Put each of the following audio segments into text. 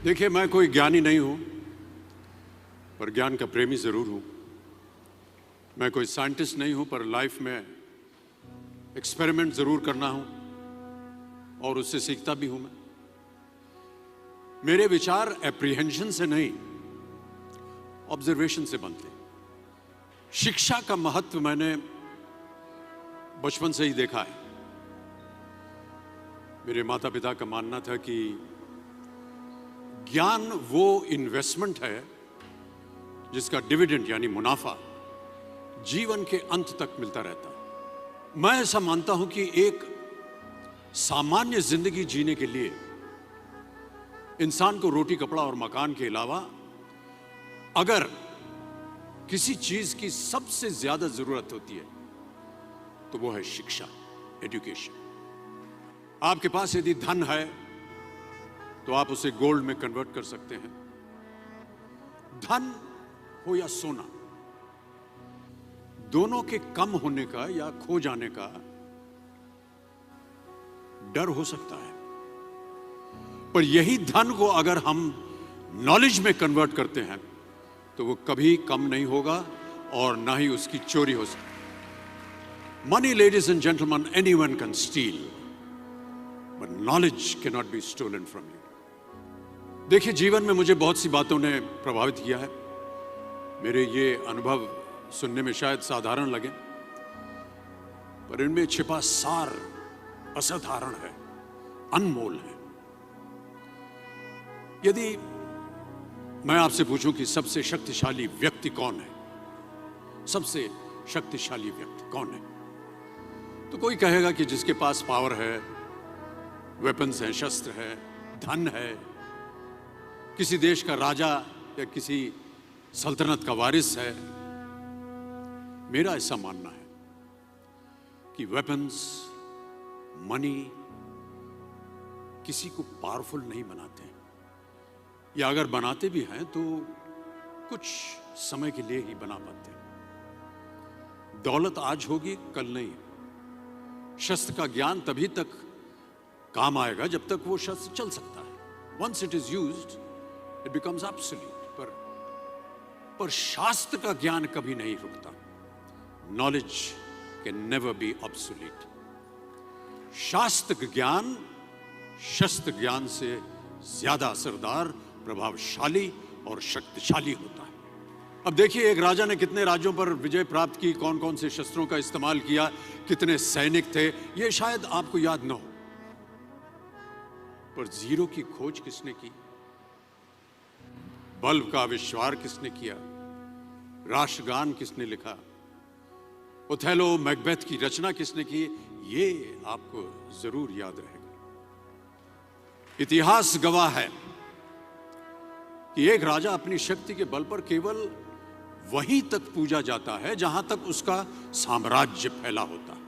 देखिए, मैं कोई ज्ञानी नहीं हूं, पर ज्ञान का प्रेमी जरूर हूं। मैं कोई साइंटिस्ट नहीं हूं, पर लाइफ में एक्सपेरिमेंट जरूर करना हूं और उससे सीखता भी हूं। मेरे विचार एप्रीहेंशन से नहीं, ऑब्जर्वेशन से बनते हैं। शिक्षा का महत्व मैंने बचपन से ही देखा है। मेरे माता पिता का मानना था कि ज्ञान वो इन्वेस्टमेंट है जिसका डिविडेंड यानी मुनाफा जीवन के अंत तक मिलता रहता है। मैं ऐसा मानता हूं कि एक सामान्य जिंदगी जीने के लिए इंसान को रोटी कपड़ा और मकान के अलावा अगर किसी चीज की सबसे ज्यादा जरूरत होती है तो वो है शिक्षा, एजुकेशन। आपके पास यदि धन है तो आप उसे गोल्ड में कन्वर्ट कर सकते हैं। धन हो या सोना, दोनों के कम होने का या खो जाने का डर हो सकता है, पर यही धन को अगर हम नॉलेज में कन्वर्ट करते हैं तो वो कभी कम नहीं होगा और ना ही उसकी चोरी हो सकती। Money, ladies and gentleman, anyone can steal, but knowledge can not be stolen from you. देखिए, जीवन में मुझे बहुत सी बातों ने प्रभावित किया है। मेरे ये अनुभव सुनने में शायद साधारण लगे, पर इनमें छिपा सार असाधारण है, अनमोल है। यदि मैं आपसे पूछूं कि सबसे शक्तिशाली व्यक्ति कौन है, सबसे शक्तिशाली व्यक्ति कौन है, तो कोई कहेगा कि जिसके पास पावर है, वेपन्स हैं, शस्त्र है, धन है, किसी देश का राजा या किसी सल्तनत का वारिस है। मेरा ऐसा मानना है कि वेपन्स, मनी किसी को पावरफुल नहीं बनाते, या अगर बनाते भी हैं तो कुछ समय के लिए ही बना पाते हैं। दौलत आज होगी, कल नहीं। शस्त्र का ज्ञान तभी तक काम आएगा जब तक वो शस्त्र चल सकता है। Once it is used it becomes absolute. पर शास्त्र का ज्ञान कभी नहीं रुकता। Knowledge can never be obsolete. शास्त्र ज्ञान शस्त्र ज्ञान से ज्यादा असरदार, प्रभावशाली और शक्तिशाली होता है। अब देखिए, एक राजा ने कितने राज्यों पर विजय प्राप्त की, कौन कौन से शस्त्रों का इस्तेमाल किया, कितने सैनिक थे, यह शायद आपको याद न हो, पर जीरो की खोज किसने की, बल्ब का आविष्कार किसने किया, राष्ट्रगान किसने लिखा, ओथेलो, मैकबेथ की रचना किसने की, ये आपको जरूर याद रहेगा। इतिहास गवाह है कि एक राजा अपनी शक्ति के बल पर केवल वहीं तक पूजा जाता है जहां तक उसका साम्राज्य फैला होता है।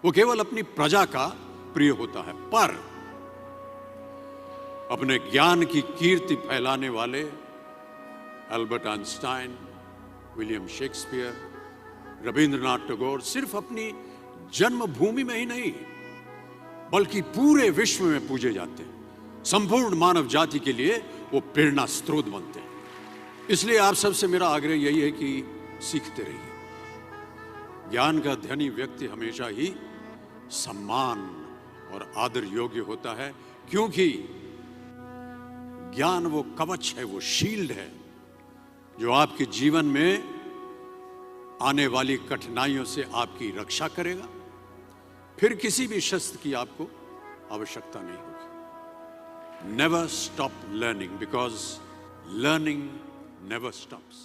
वो केवल अपनी प्रजा का प्रिय होता है, पर अपने ज्ञान की कीर्ति फैलाने वाले Albert Einstein, William Shakespeare, Rabindranath Tagore सिर्फ अपनी जन्मभूमि में ही नहीं बल्कि पूरे विश्व में पूजे जाते हैं। संपूर्ण मानव जाति के लिए वो प्रेरणा स्रोत बनते हैं। इसलिए आप सबसे मेरा आग्रह यही है कि सीखते रहिए। ज्ञान का धनी व्यक्ति हमेशा ही सम्मान और आदर योग्य होता है, क्योंकि ज्ञान वो कवच है, वो शील्ड है जो आपके जीवन में आने वाली कठिनाइयों से आपकी रक्षा करेगा। फिर किसी भी शस्त्र की आपको आवश्यकता नहीं होगी। Never stop learning, because learning never stops.